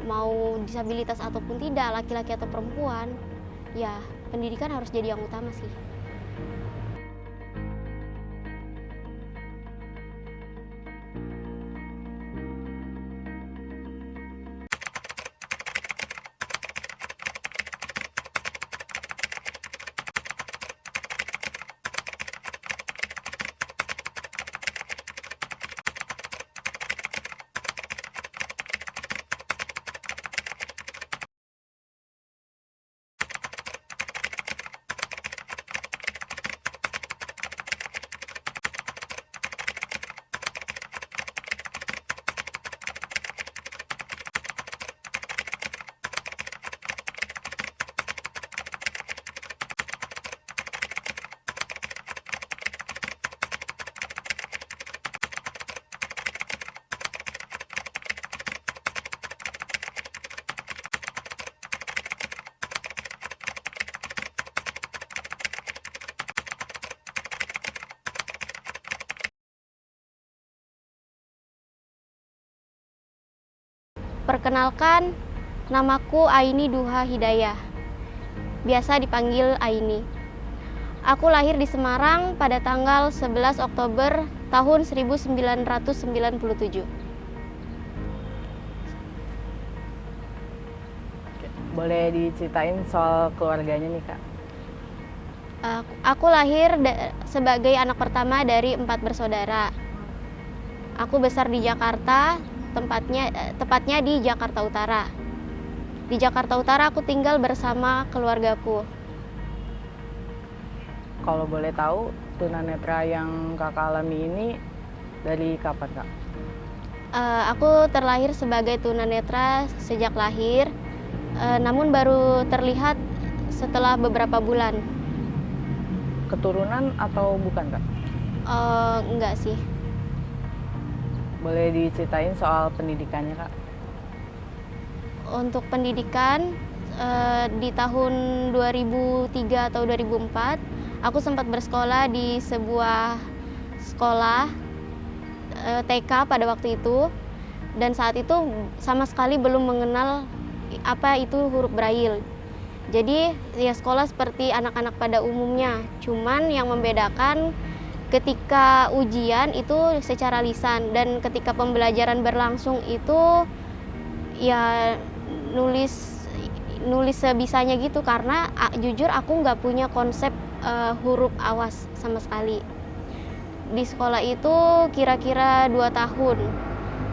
mau disabilitas ataupun tidak, laki-laki atau perempuan, ya pendidikan harus jadi yang utama sih. Perkenalkan, namaku Aini Duha Hidayah, biasa dipanggil Aini. Aku lahir di Semarang pada tanggal 11 Oktober tahun 1997. Boleh diceritain soal keluarganya nih, Kak? Aku lahir sebagai anak pertama dari 4 bersaudara. Aku besar di Jakarta, tepatnya di Jakarta Utara. Di Jakarta Utara aku tinggal bersama keluargaku. Kalau boleh tahu, tunanetra yang Kakak alami ini dari kapan, Kak? Aku terlahir sebagai tunanetra sejak lahir, namun baru terlihat setelah beberapa bulan. Keturunan atau bukan, Kak? Enggak sih. Boleh diceritain soal pendidikannya, Kak? Untuk pendidikan, di tahun 2003 atau 2004, aku sempat bersekolah di sebuah sekolah TK pada waktu itu, dan saat itu sama sekali belum mengenal apa itu huruf Braille. Jadi ya sekolah seperti anak-anak pada umumnya, cuman yang membedakan ketika ujian itu secara lisan, dan ketika pembelajaran berlangsung itu ya nulis sebisanya gitu, karena jujur aku nggak punya konsep huruf awas sama sekali. Di sekolah itu kira-kira 2 tahun,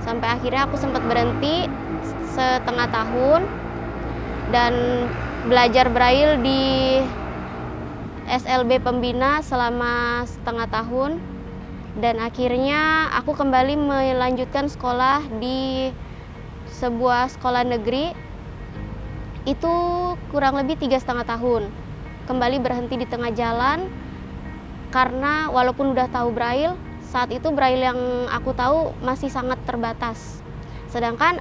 sampai akhirnya aku sempat berhenti setengah tahun dan belajar Braille di SLB Pembina selama setengah tahun, dan akhirnya aku kembali melanjutkan sekolah di sebuah sekolah negeri itu kurang lebih 3,5 tahun. Kembali berhenti di tengah jalan karena walaupun udah tahu Braille, saat itu Braille yang aku tahu masih sangat terbatas. Sedangkan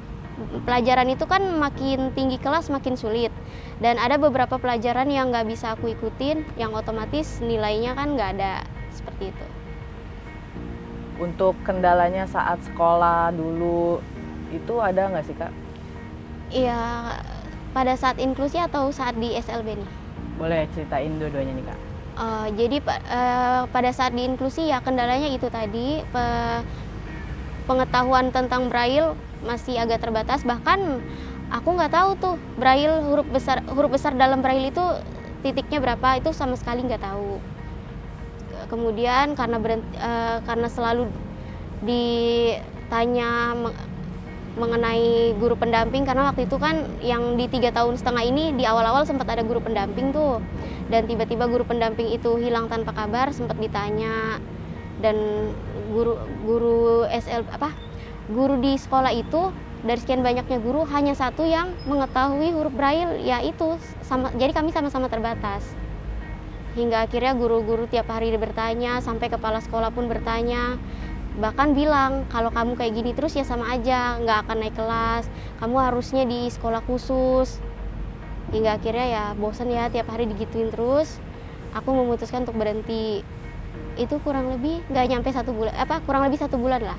pelajaran itu kan makin tinggi kelas makin sulit, dan ada beberapa pelajaran yang nggak bisa aku ikutin, yang otomatis nilainya kan nggak ada, seperti itu. Untuk kendalanya saat sekolah dulu itu ada nggak sih, Kak? Iya, pada saat inklusi atau saat di SLB nih? Boleh ceritain dua-duanya nih, Kak? Jadi pada saat di inklusi ya kendalanya itu tadi, pengetahuan tentang Braille masih agak terbatas, bahkan aku nggak tahu tuh Braille huruf besar dalam Braille itu titiknya berapa, itu sama sekali nggak tahu. Kemudian karena selalu ditanya mengenai guru pendamping, karena waktu itu kan yang di 3,5 tahun ini di awal-awal sempat ada guru pendamping tuh, dan tiba-tiba guru pendamping itu hilang tanpa kabar, sempat ditanya, dan guru di sekolah itu dari sekian banyaknya guru hanya satu yang mengetahui huruf Braille, yaitu jadi kami sama-sama terbatas. Hingga akhirnya guru-guru tiap hari bertanya, sampai kepala sekolah pun bertanya, bahkan bilang kalau kamu kayak gini terus ya sama aja nggak akan naik kelas, kamu harusnya di sekolah khusus. Hingga akhirnya ya bosan ya tiap hari digituin terus, aku memutuskan untuk berhenti. Itu kurang lebih nggak nyampe 1 bulan, kurang lebih 1 bulan lah.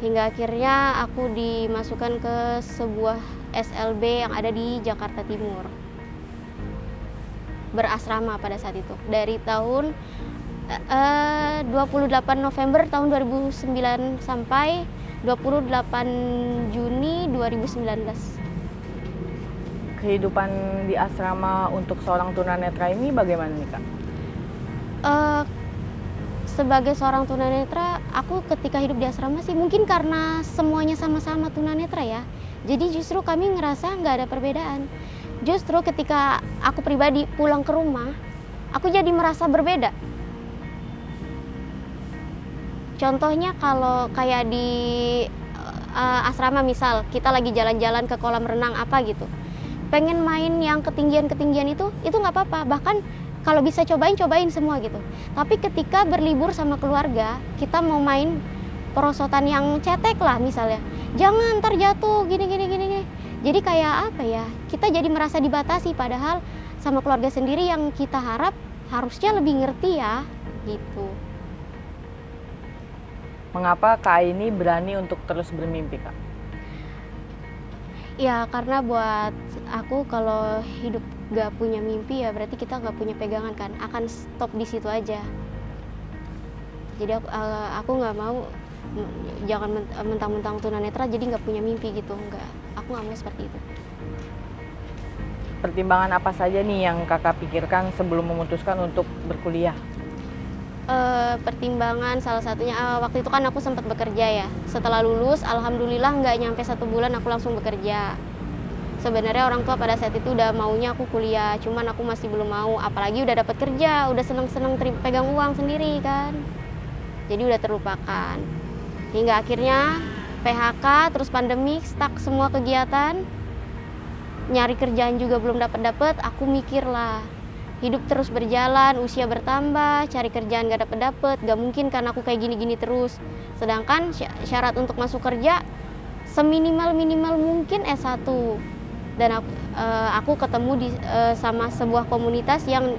Hingga akhirnya aku dimasukkan ke sebuah SLB yang ada di Jakarta Timur. Berasrama pada saat itu dari tahun 28 November tahun 2009 sampai 28 Juni 2019. Kehidupan di asrama untuk seorang tunanetra ini bagaimana nih Kak? Sebagai seorang tunanetra, aku ketika hidup di asrama sih mungkin karena semuanya sama-sama tunanetra ya. Jadi justru kami ngerasa nggak ada perbedaan. Justru ketika aku pribadi pulang ke rumah, aku jadi merasa berbeda. Contohnya kalau kayak di asrama misal, kita lagi jalan-jalan ke kolam renang apa gitu. Pengen main yang ketinggian-ketinggian itu nggak apa-apa. Bahkan kalau bisa cobain semua gitu. Tapi ketika berlibur sama keluarga, kita mau main perosotan yang cetek lah misalnya. Jangan ntar jatuh gini. Jadi kayak apa ya? Kita jadi merasa dibatasi padahal sama keluarga sendiri yang kita harap harusnya lebih ngerti ya gitu. Mengapa Kak ini berani untuk terus bermimpi Kak? Ya karena buat aku kalau hidup gak punya mimpi ya berarti kita gak punya pegangan kan, akan stop di situ aja. Jadi aku nggak mau jangan mentang-mentang tunanetra jadi nggak punya mimpi gitu, enggak. Aku nggak mau seperti itu. Pertimbangan apa saja nih yang Kakak pikirkan sebelum memutuskan untuk berkuliah? Pertimbangan salah satunya waktu itu kan aku sempat bekerja ya. Setelah lulus, alhamdulillah nggak nyampe 1 bulan aku langsung bekerja. Sebenarnya orang tua pada saat itu udah maunya aku kuliah, cuman aku masih belum mau. Apalagi udah dapat kerja, udah seneng-seneng pegang uang sendiri kan. Jadi udah terlupakan. Hingga akhirnya PHK, terus pandemi, stuck semua kegiatan. Nyari kerjaan juga belum dapat. Aku mikir lah, hidup terus berjalan, usia bertambah, cari kerjaan gak dapet, gak mungkin kan aku kayak gini-gini terus. Sedangkan syarat untuk masuk kerja seminimal mungkin S1. Dan aku ketemu sama sebuah komunitas yang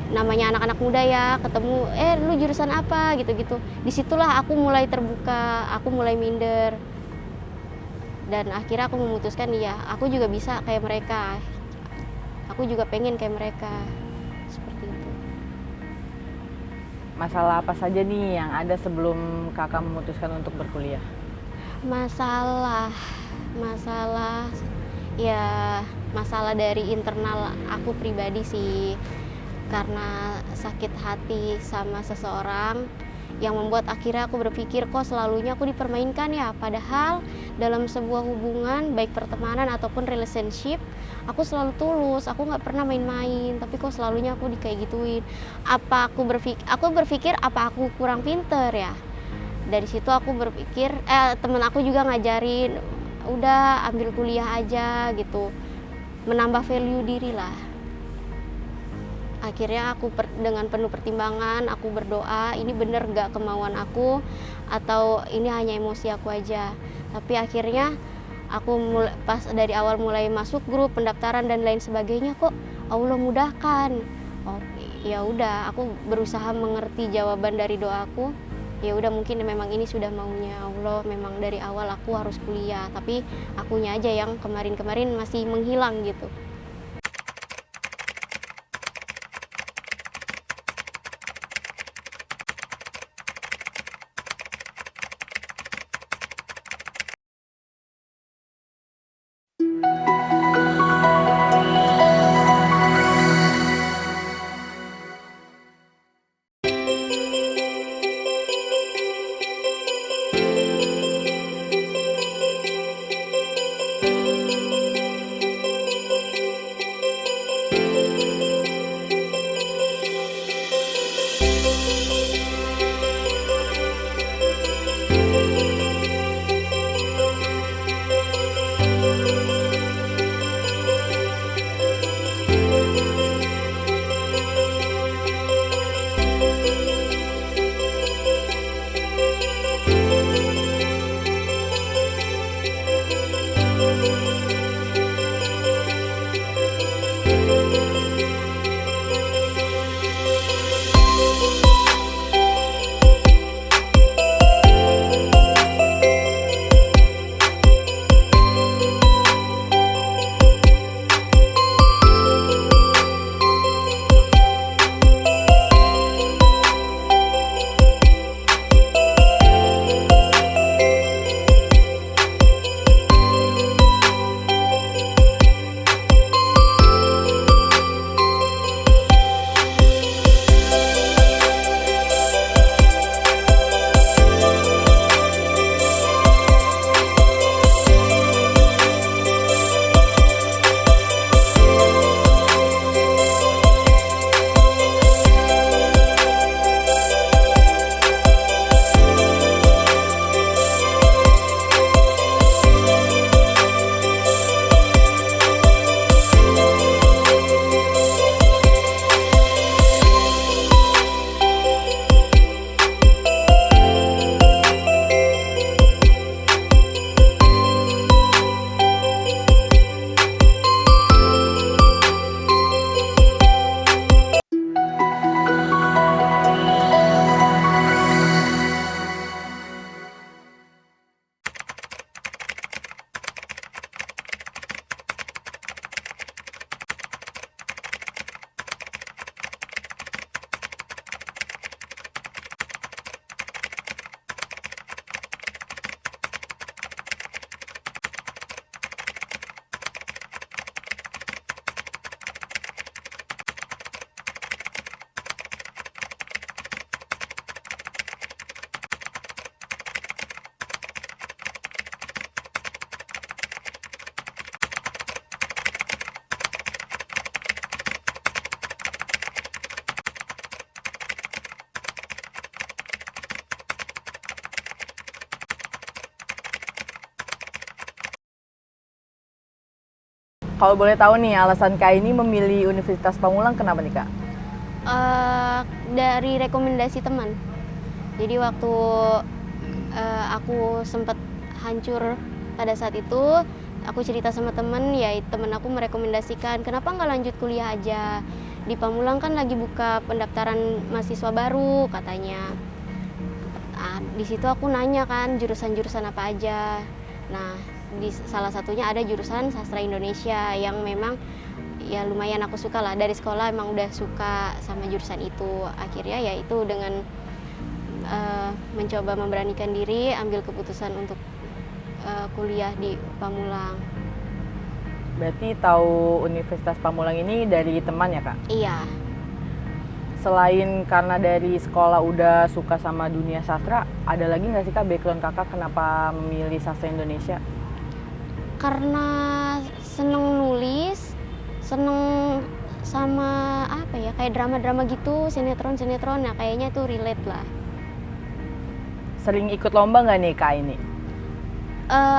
namanya anak-anak muda ya, ketemu lu jurusan apa gitu-gitu. Disitulah aku mulai terbuka, aku mulai minder. Dan akhirnya aku memutuskan ya, aku juga bisa kayak mereka. Aku juga pengen kayak mereka, seperti itu. Masalah apa saja nih yang ada sebelum Kakak memutuskan untuk berkuliah? Masalah ya masalah dari internal aku pribadi sih, karena sakit hati sama seseorang yang membuat akhirnya aku berpikir kok selalunya aku dipermainkan ya, padahal dalam sebuah hubungan baik pertemanan ataupun relationship aku selalu tulus, aku nggak pernah main-main, tapi kok selalunya aku kayak gituin. Aku berpikir apa aku kurang pinter ya. Dari situ aku berpikir temen aku juga ngajarin udah ambil kuliah aja gitu, menambah value diri lah. Akhirnya aku dengan penuh pertimbangan aku berdoa, ini bener gak kemauan aku atau ini hanya emosi aku aja. Tapi akhirnya aku pas dari awal mulai masuk grup pendaftaran dan lain sebagainya, kok Allah mudahkan. Oh ya udah, aku berusaha mengerti jawaban dari doaku. Ya udah, mungkin memang ini sudah maunya Allah, memang dari awal aku harus kuliah, tapi akunya aja yang kemarin-kemarin masih menghilang gitu. Kalau boleh tahu nih, alasan Kak ini memilih Universitas Pamulang kenapa nih Kak? Dari rekomendasi teman. Jadi waktu aku sempat hancur pada saat itu, aku cerita sama temen, ya temen aku merekomendasikan kenapa nggak lanjut kuliah aja, di Pamulang kan lagi buka pendaftaran mahasiswa baru katanya. Nah, di situ aku nanya kan jurusan-jurusan apa aja. Nah, di salah satunya ada jurusan sastra Indonesia yang memang ya lumayan aku suka lah, dari sekolah emang udah suka sama jurusan itu. Akhirnya ya itu dengan mencoba memberanikan diri ambil keputusan untuk kuliah di Pamulang. Berarti tahu Universitas Pamulang ini dari teman ya Kak? Iya. Selain karena dari sekolah udah suka sama dunia sastra, ada lagi nggak sih Kak background Kakak kenapa memilih sastra Indonesia? Karena seneng nulis, seneng sama apa ya, kayak drama-drama gitu, sinetron-sinetron, nah kayaknya tuh relate lah. Sering ikut lomba nggak nih Kak ini?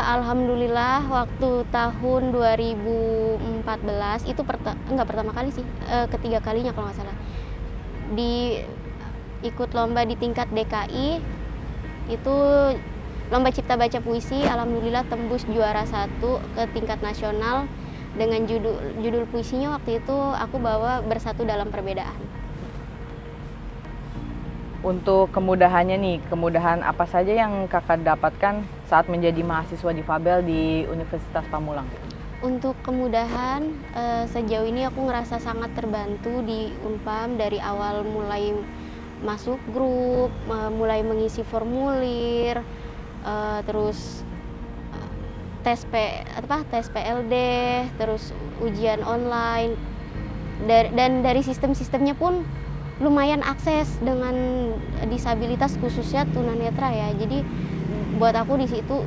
Alhamdulillah waktu tahun 2014 itu enggak pertama kali sih, ketiga kalinya kalau nggak salah. Ikut lomba di tingkat DKI, itu lomba cipta baca puisi, alhamdulillah tembus juara 1 ke tingkat nasional dengan judul puisinya waktu itu aku bawa Bersatu Dalam Perbedaan. Untuk kemudahannya nih, kemudahan apa saja yang Kakak dapatkan saat menjadi mahasiswa difabel di Universitas Pamulang? Untuk kemudahan, sejauh ini aku ngerasa sangat terbantu di Unpam dari awal mulai masuk grup, mulai mengisi formulir, terus tes PLD, terus ujian online, dan dari sistem-sistemnya pun lumayan akses dengan disabilitas khususnya tunanetra ya. Jadi buat aku di situ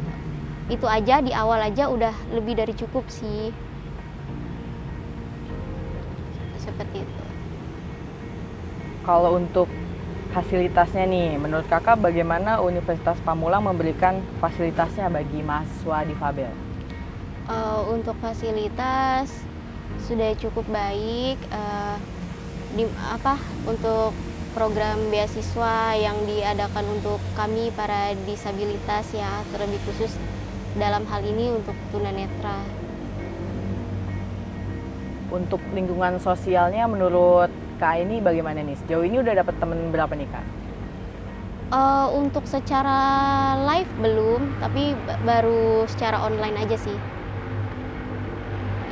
itu aja, di awal aja udah lebih dari cukup sih. Seperti itu. Kalau untuk fasilitasnya nih, menurut Kakak bagaimana Universitas Pamulang memberikan fasilitasnya bagi mahasiswa difabel? Untuk fasilitas sudah cukup baik. Untuk program beasiswa yang diadakan untuk kami para disabilitas ya, terlebih khusus dalam hal ini untuk tunanetra. Untuk lingkungan sosialnya menurut Kak ini bagaimana nih? Sejauh ini udah dapat temen berapa nih Kak? Untuk secara live belum, tapi baru secara online aja sih.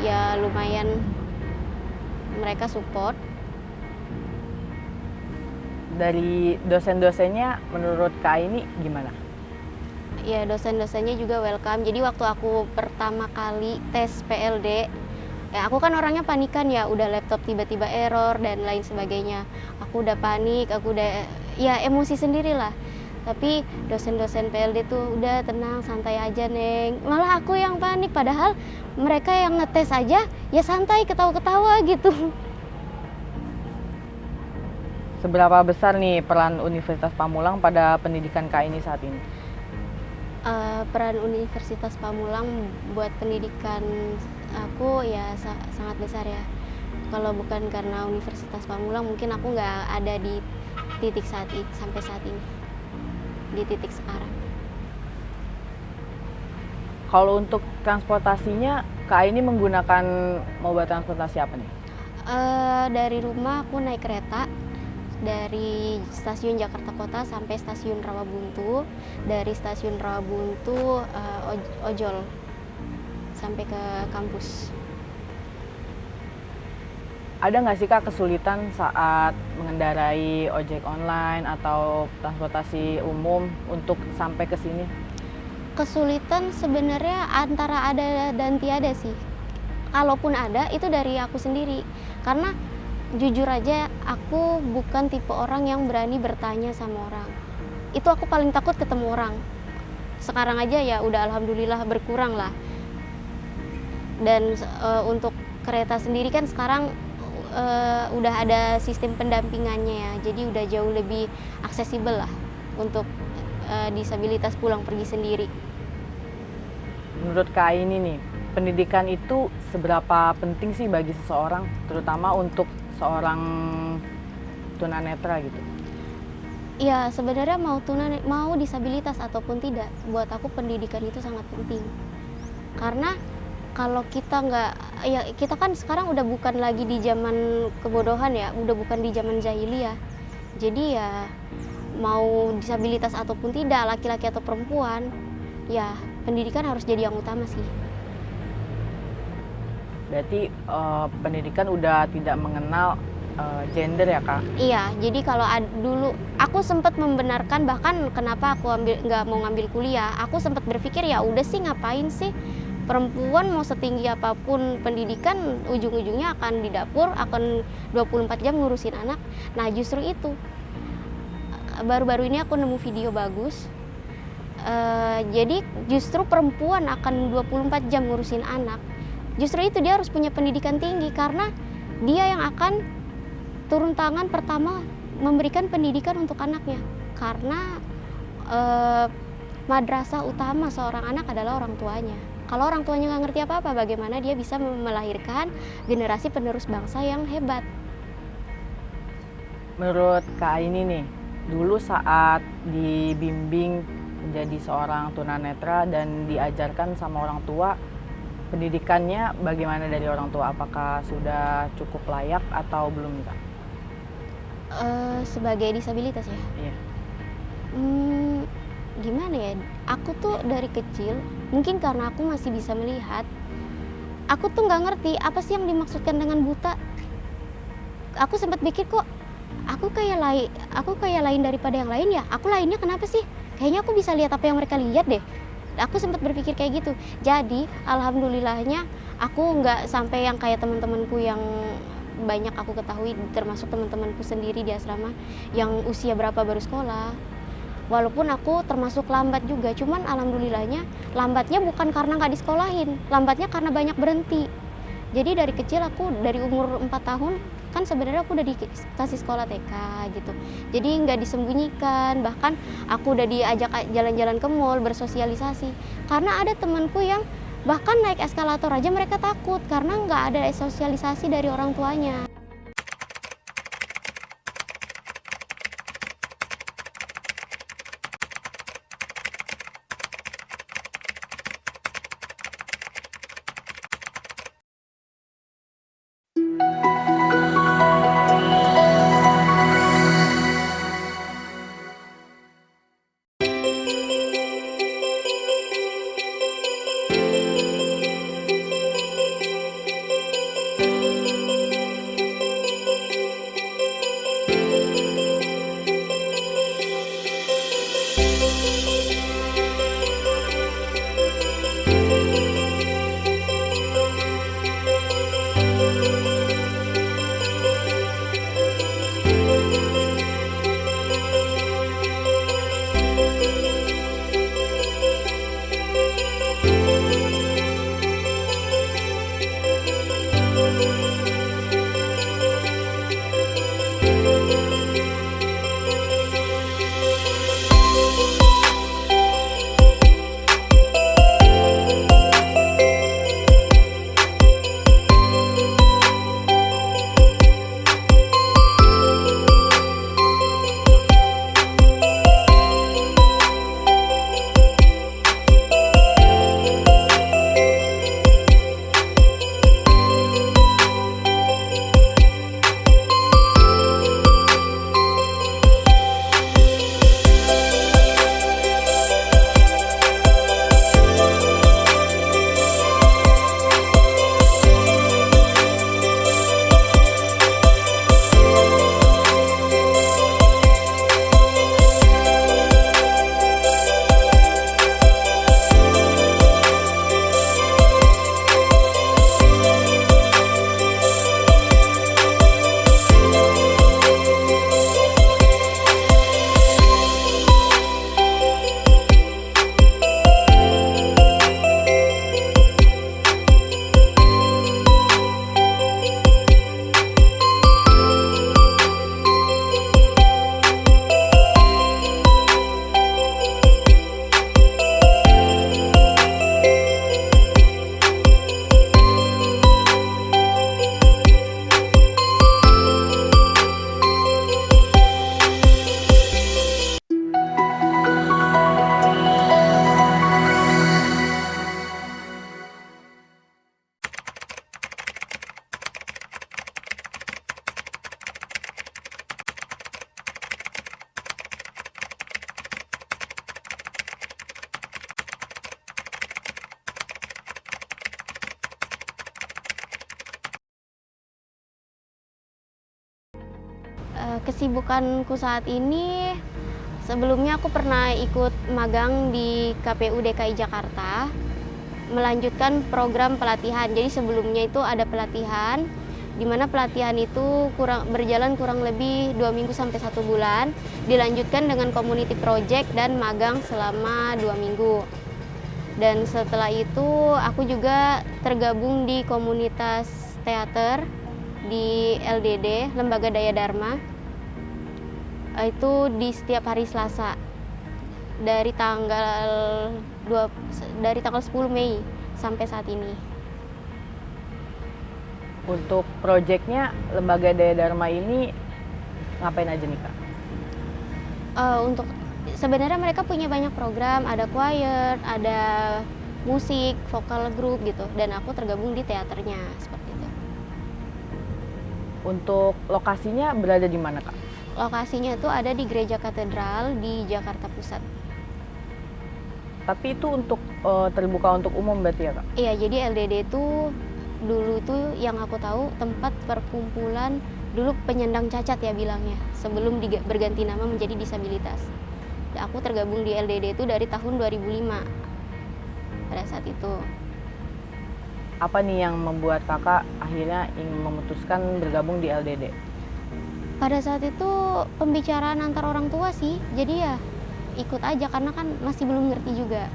Ya lumayan mereka support. Dari dosen-dosennya menurut Kak ini gimana? Ya dosen-dosennya juga welcome. Jadi waktu aku pertama kali tes PLD, ya aku kan orangnya panikan ya, udah laptop tiba-tiba error dan lain sebagainya. Aku udah panik, aku udah ya emosi sendiri lah. Tapi dosen-dosen PLD tuh udah tenang, santai aja Neng. Malah aku yang panik, padahal mereka yang ngetes aja ya santai, ketawa-ketawa gitu. Seberapa besar nih peran Universitas Pamulang pada pendidikan Kak ini saat ini? Peran Universitas Pamulang buat pendidikan aku ya sangat besar ya. Kalau bukan karena Universitas Pamulang mungkin aku nggak ada di titik sampai saat ini, di titik sekarang. Kalau untuk transportasinya Kak ini menggunakan moda transportasi apa nih? Dari rumah aku naik kereta dari stasiun Jakarta Kota sampai stasiun Rawabuntu, dari stasiun Rawabuntu ojol sampai ke kampus. Ada nggak sih Kak kesulitan saat mengendarai ojek online atau transportasi umum untuk sampai ke sini? Kesulitan sebenarnya antara ada dan tiada sih. Kalaupun ada itu dari aku sendiri, karena jujur aja aku bukan tipe orang yang berani bertanya sama orang. Itu aku paling takut ketemu orang. Sekarang aja ya udah alhamdulillah berkurang lah. Dan untuk kereta sendiri kan sekarang udah ada sistem pendampingannya ya, jadi udah jauh lebih aksesibel lah untuk disabilitas pulang pergi sendiri. Menurut Kak ini nih, pendidikan itu seberapa penting sih bagi seseorang, terutama untuk seorang tunanetra gitu? Ya sebenarnya mau disabilitas ataupun tidak, buat aku pendidikan itu sangat penting. Karena kalau kita nggak, ya kita kan sekarang udah bukan lagi di zaman kebodohan ya, udah bukan di zaman jahiliyah. Jadi ya mau disabilitas ataupun tidak, laki-laki atau perempuan, ya pendidikan harus jadi yang utama sih. Berarti pendidikan udah tidak mengenal gender ya Kak? Iya, jadi kalau dulu aku sempat membenarkan, bahkan kenapa aku nggak mau ngambil kuliah, aku sempat berpikir ya udah sih ngapain sih perempuan mau setinggi apapun pendidikan ujung-ujungnya akan di dapur, akan 24 jam ngurusin anak. Nah justru itu baru-baru ini aku nemu video bagus. Jadi justru perempuan akan 24 jam ngurusin anak. Justru itu dia harus punya pendidikan tinggi karena dia yang akan turun tangan pertama memberikan pendidikan untuk anaknya. Karena madrasah utama seorang anak adalah orang tuanya. Kalau orang tuanya nggak ngerti apa-apa, bagaimana dia bisa melahirkan generasi penerus bangsa yang hebat? Menurut Kak Aini nih, dulu saat dibimbing menjadi seorang tunanetra dan diajarkan sama orang tua, pendidikannya bagaimana dari orang tua? Apakah sudah cukup layak atau belum Kak? Sebagai disabilitas ya? Iya. Gimana ya, aku tuh dari kecil, mungkin karena aku masih bisa melihat, aku tuh nggak ngerti apa sih yang dimaksudkan dengan buta. Aku sempat pikir kok aku kayak lain daripada yang lain ya, aku lainnya kenapa sih, kayaknya aku bisa lihat apa yang mereka lihat deh. Aku sempat berpikir kayak gitu. Jadi alhamdulillahnya aku nggak sampai yang kayak teman-temanku yang banyak aku ketahui, termasuk teman-temanku sendiri di asrama yang usia berapa baru sekolah. Walaupun aku termasuk lambat juga, cuman alhamdulillahnya lambatnya bukan karena nggak disekolahin, lambatnya karena banyak berhenti. Jadi dari kecil aku, dari umur 4 tahun, kan sebenarnya aku udah dikasih sekolah TK gitu. Jadi nggak disembunyikan, bahkan aku udah diajak jalan-jalan ke mall, bersosialisasi. Karena ada temanku yang bahkan naik eskalator aja mereka takut, karena nggak ada sosialisasi dari orang tuanya. Thank you. Kesibukanku saat ini, sebelumnya aku pernah ikut magang di KPU DKI Jakarta, melanjutkan program pelatihan. Jadi sebelumnya itu ada pelatihan, di mana pelatihan itu berjalan kurang lebih 2 minggu sampai 1 bulan, dilanjutkan dengan community project dan magang selama 2 minggu. Dan setelah itu aku juga tergabung di komunitas teater di LDD, Lembaga Daya Dharma. Itu di setiap hari Selasa dari tanggal 10 Mei sampai saat ini. Untuk proyeknya Lembaga Daya Dharma ini ngapain aja nih Kak? Untuk sebenarnya mereka punya banyak program, ada choir, ada musik, vokal group gitu, dan aku tergabung di teaternya seperti itu. Untuk lokasinya berada di mana Kak? Lokasinya itu ada di Gereja Katedral di Jakarta Pusat. Tapi itu untuk terbuka untuk umum berarti ya Kak? Iya, jadi LDD itu dulu tuh yang aku tahu tempat perkumpulan dulu penyandang cacat ya bilangnya, sebelum berganti nama menjadi disabilitas. Aku tergabung di LDD itu dari tahun 2005 pada saat itu. Apa nih yang membuat Kakak akhirnya ingin memutuskan bergabung di LDD? Pada saat itu pembicaraan antar orang tua sih, jadi ya ikut aja karena kan masih belum ngerti juga.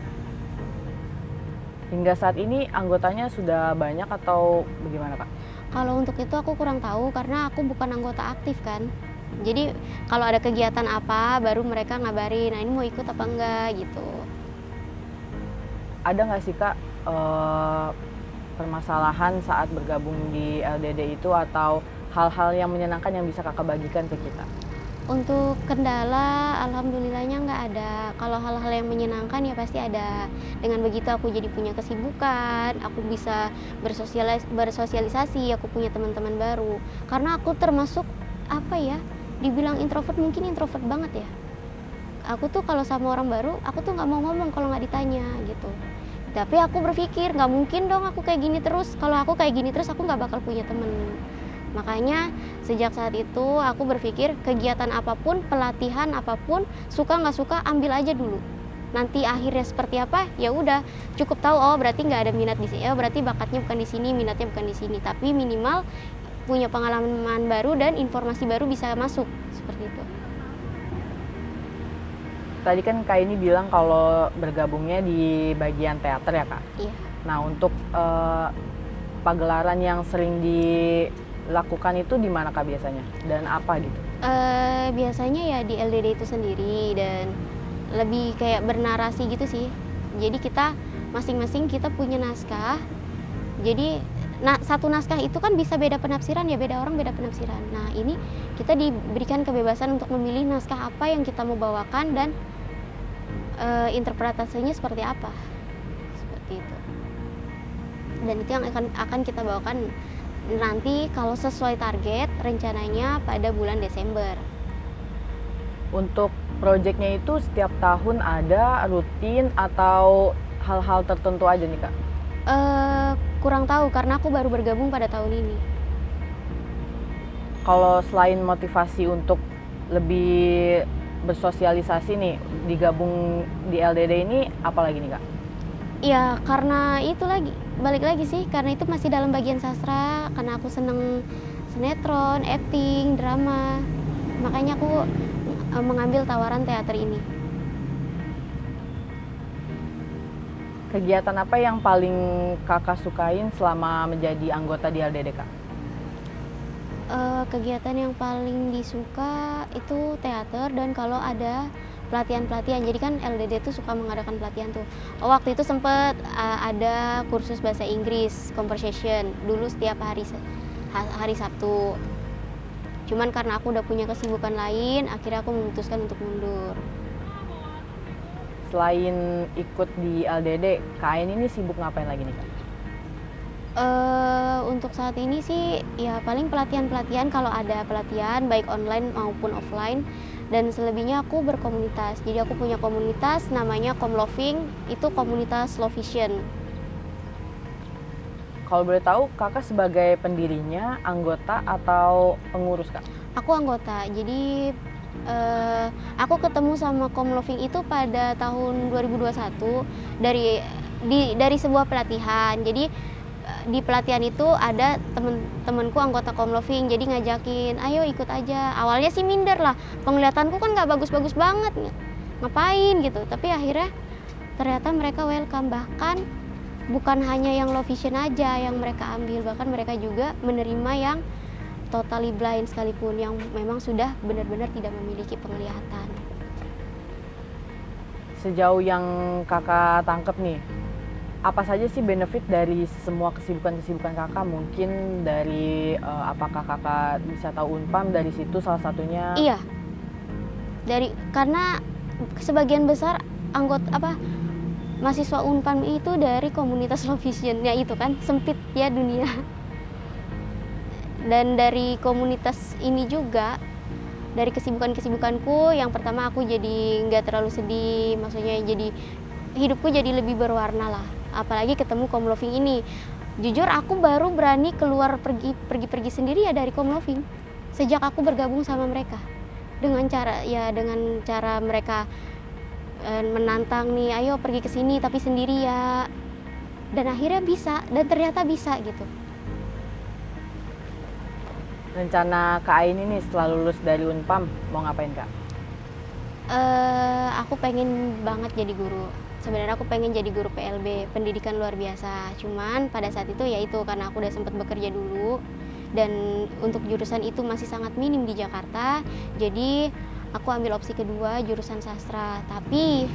Hingga saat ini anggotanya sudah banyak atau bagaimana Kak? Kalau untuk itu aku kurang tahu karena aku bukan anggota aktif kan. Jadi kalau ada kegiatan apa baru mereka ngabarin, nah ini mau ikut apa enggak gitu. Ada nggak sih Kak permasalahan saat bergabung di LDD itu atau hal-hal yang menyenangkan yang bisa Kakak bagikan ke kita? Untuk kendala, alhamdulillahnya nggak ada. Kalau hal-hal yang menyenangkan ya pasti ada. Dengan begitu aku jadi punya kesibukan, aku bisa bersosialisasi, aku punya teman-teman baru. Karena aku termasuk apa ya, dibilang introvert, mungkin introvert banget ya. Aku tuh kalau sama orang baru, aku tuh nggak mau ngomong kalau nggak ditanya gitu. Tapi aku berpikir nggak mungkin dong aku kayak gini terus. Kalau aku kayak gini terus aku nggak bakal punya temen. Makanya sejak saat itu aku berpikir kegiatan apapun, pelatihan apapun, suka nggak suka ambil aja dulu. Nanti akhirnya seperti apa, ya udah cukup tahu oh berarti nggak ada minat di sini, berarti bakatnya bukan di sini, minatnya bukan di sini. Tapi minimal punya pengalaman baru dan informasi baru bisa masuk seperti itu. Tadi kan Kak ini bilang kalau bergabungnya di bagian teater ya Kak? Iya. Nah untuk pagelaran yang sering dilakukan itu di mana Kak biasanya? Dan apa gitu? Biasanya ya di LDD itu sendiri dan lebih kayak bernarasi gitu sih. Jadi kita masing-masing kita punya naskah. Jadi satu naskah itu kan bisa beda penafsiran ya, beda orang beda penafsiran. Nah ini kita diberikan kebebasan untuk memilih naskah apa yang kita mau bawakan dan interpretasinya seperti apa, seperti itu. Dan itu yang akan kita bawakan nanti kalau sesuai target rencananya pada bulan Desember. Untuk proyeknya itu setiap tahun ada rutin atau hal-hal tertentu aja nih Kak? Kurang tahu karena aku baru bergabung pada tahun ini. Kalau selain motivasi untuk lebih bersosialisasi nih, digabung di LDD ini apa lagi nih Kak? Ya karena itu lagi, balik lagi sih, karena itu masih dalam bagian sastra, karena aku seneng sinetron, acting, drama, makanya aku mengambil tawaran teater ini. Kegiatan apa yang paling Kakak sukain selama menjadi anggota di LDD Kak? Kegiatan yang paling disuka itu teater dan kalau ada pelatihan-pelatihan. Jadi kan LDD tuh suka mengadakan pelatihan tuh. Waktu itu sempet ada kursus bahasa Inggris conversation dulu setiap hari Sabtu. Cuman karena aku udah punya kesibukan lain, akhirnya aku memutuskan untuk mundur. Selain ikut di LDD, Kak Ain ini sibuk ngapain lagi nih Kak? Untuk saat ini sih ya paling pelatihan-pelatihan kalau ada pelatihan baik online maupun offline, dan selebihnya aku berkomunitas. Jadi aku punya komunitas namanya Komloving, itu komunitas low vision. Kalau boleh tahu Kakak sebagai pendirinya, anggota atau pengurus Kak? Aku anggota. Jadi aku ketemu sama Komloving itu pada tahun 2021 dari sebuah pelatihan. Jadi di pelatihan itu ada temen-temenku anggota Komloving, jadi ngajakin, ayo ikut aja. Awalnya sih minder lah, penglihatanku kan nggak bagus-bagus banget, ngapain gitu. Tapi akhirnya ternyata mereka welcome, bahkan bukan hanya yang low vision aja yang mereka ambil, bahkan mereka juga menerima yang totally blind sekalipun, yang memang sudah benar-benar tidak memiliki penglihatan. Sejauh yang kakak tangkep nih, apa saja sih benefit dari semua kesibukan-kesibukan kakak? Mungkin dari apakah kakak bisa tahu Unpam dari situ salah satunya? Iya, karena sebagian besar mahasiswa Unpam itu dari komunitas low vision, ya itu kan sempit ya dunia. Dan dari komunitas ini juga, dari kesibukanku, yang pertama aku jadi nggak terlalu sedih, maksudnya jadi hidupku jadi lebih berwarna lah. Apalagi ketemu Komloving ini. Jujur aku baru berani keluar pergi sendiri ya dari Komloving sejak aku bergabung sama mereka. Dengan cara mereka menantang nih, ayo pergi ke sini tapi sendiri ya. Dan akhirnya bisa, dan ternyata bisa gitu. Rencana Kak Ain ini setelah lulus dari Unpam mau ngapain Kak? Aku pengen banget jadi guru. Sebenarnya aku pengen jadi guru PLB, pendidikan luar biasa. Cuman pada saat itu ya itu, karena aku udah sempat bekerja dulu dan untuk jurusan itu masih sangat minim di Jakarta. Jadi aku ambil opsi kedua, jurusan sastra. Tapi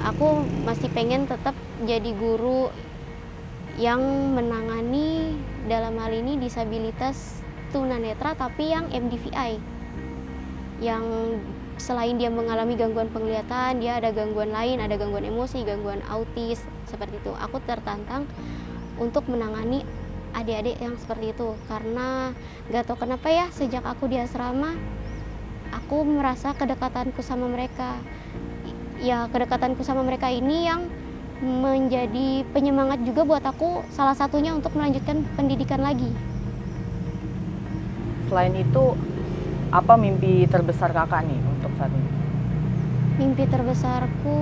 aku masih pengen tetap jadi guru yang menangani dalam hal ini disabilitas tunanetra tapi yang MDVI. Yang selain dia mengalami gangguan penglihatan, dia ada gangguan lain, ada gangguan emosi, gangguan autis, seperti itu. Aku tertantang untuk menangani adik-adik yang seperti itu, karena gak tahu kenapa ya, sejak aku di asrama, aku merasa kedekatanku sama mereka. Ya, kedekatanku sama mereka ini yang menjadi penyemangat juga buat aku, salah satunya untuk melanjutkan pendidikan lagi. Selain itu, apa mimpi terbesar kakak nih untuk saat ini? Mimpi terbesarku,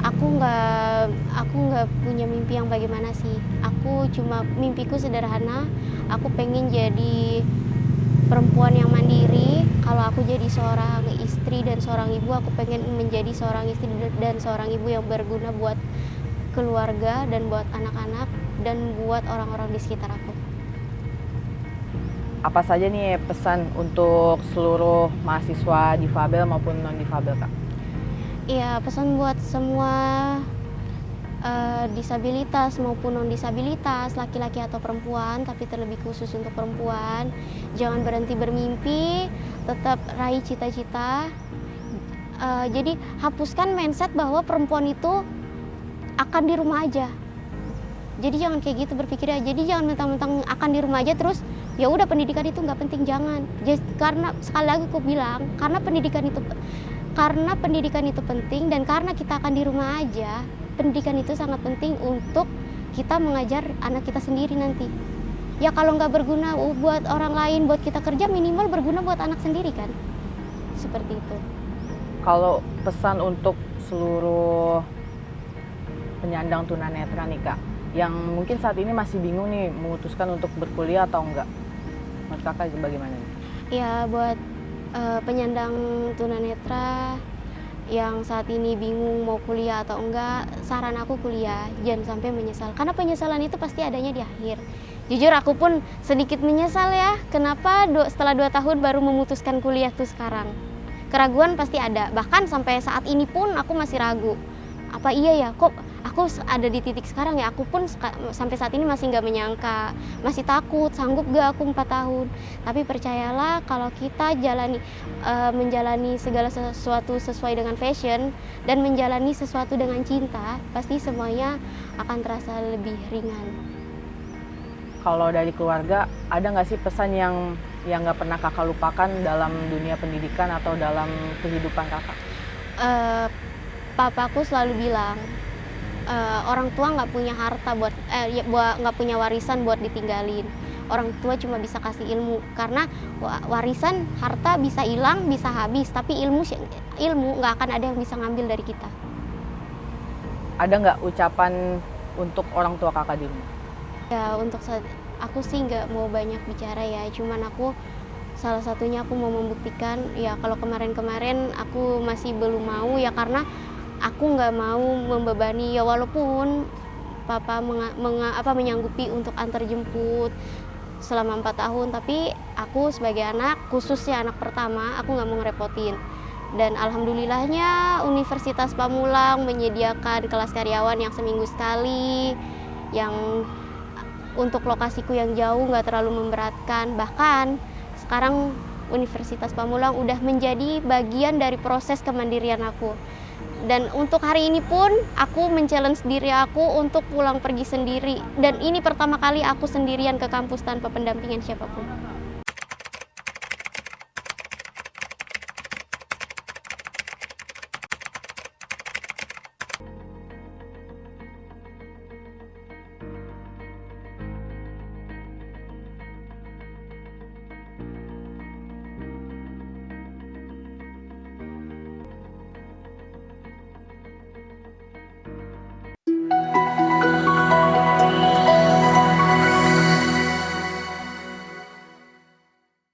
aku nggak punya mimpi yang bagaimana sih. Mimpiku sederhana. Aku pengen jadi perempuan yang mandiri. Kalau aku jadi seorang istri dan seorang ibu, aku pengen menjadi seorang istri dan seorang ibu yang berguna buat keluarga dan buat anak-anak dan buat orang-orang di sekitar aku. Apa saja nih pesan untuk seluruh mahasiswa difabel maupun non-difabel Kak? Iya, pesan buat semua disabilitas maupun non-disabilitas, laki-laki atau perempuan, tapi terlebih khusus untuk perempuan, jangan berhenti bermimpi, tetap raih cita-cita. Jadi hapuskan mindset bahwa perempuan itu akan di rumah aja. Jadi jangan kayak gitu berpikirnya. Jadi jangan mentang-mentang akan di rumah aja terus ya udah pendidikan itu nggak penting, jangan. Karena sekali lagi aku bilang, karena pendidikan itu penting, dan karena kita akan di rumah aja, pendidikan itu sangat penting untuk kita mengajar anak kita sendiri nanti. Ya kalau nggak berguna buat orang lain, buat kita kerja, minimal berguna buat anak sendiri kan. Seperti itu. Kalau pesan untuk seluruh penyandang tunanetra nih Kak, yang mungkin saat ini masih bingung nih memutuskan untuk berkuliah atau enggak, menurut kakak bagaimana nih? Ya buat penyandang tunanetra yang saat ini bingung mau kuliah atau enggak, saran aku kuliah, jangan sampai menyesal, karena penyesalan itu pasti adanya di akhir. Jujur aku pun sedikit menyesal ya, kenapa setelah 2 tahun baru memutuskan kuliah tuh sekarang. Keraguan pasti ada, bahkan sampai saat ini pun aku masih ragu. Apa iya ya, kok aku ada di titik sekarang ya? Aku pun sampai saat ini masih nggak menyangka, masih takut, sanggup gak aku 4 tahun. Tapi percayalah, kalau kita menjalani segala sesuatu sesuai dengan passion dan menjalani sesuatu dengan cinta, pasti semuanya akan terasa lebih ringan. Kalau dari keluarga, ada nggak sih pesan yang nggak pernah kakak lupakan dalam dunia pendidikan atau dalam kehidupan kakak? Papaku selalu bilang, orang tua nggak punya harta nggak punya warisan buat ditinggalin. orang tua cuma bisa kasih ilmu, karena warisan harta bisa hilang, bisa habis, tapi ilmu nggak akan ada yang bisa ngambil dari kita. Ada nggak ucapan untuk orang tua kakak di rumah? Ya untuk aku sih nggak mau banyak bicara ya, cuman aku salah satunya aku mau membuktikan ya, kalau kemarin-kemarin aku masih belum mau ya, karena aku nggak mau membebani ya, walaupun papa menyanggupi untuk antar jemput selama 4 tahun, tapi aku sebagai anak, khususnya anak pertama, aku nggak mau ngerepotin. Dan alhamdulillahnya Universitas Pamulang menyediakan kelas karyawan yang seminggu sekali, yang untuk lokasiku yang jauh nggak terlalu memberatkan. Bahkan sekarang Universitas Pamulang udah menjadi bagian dari proses kemandirian aku. Dan untuk hari ini pun aku men-challenge diri aku untuk pulang pergi sendiri. Dan ini pertama kali aku sendirian ke kampus tanpa pendampingan siapapun.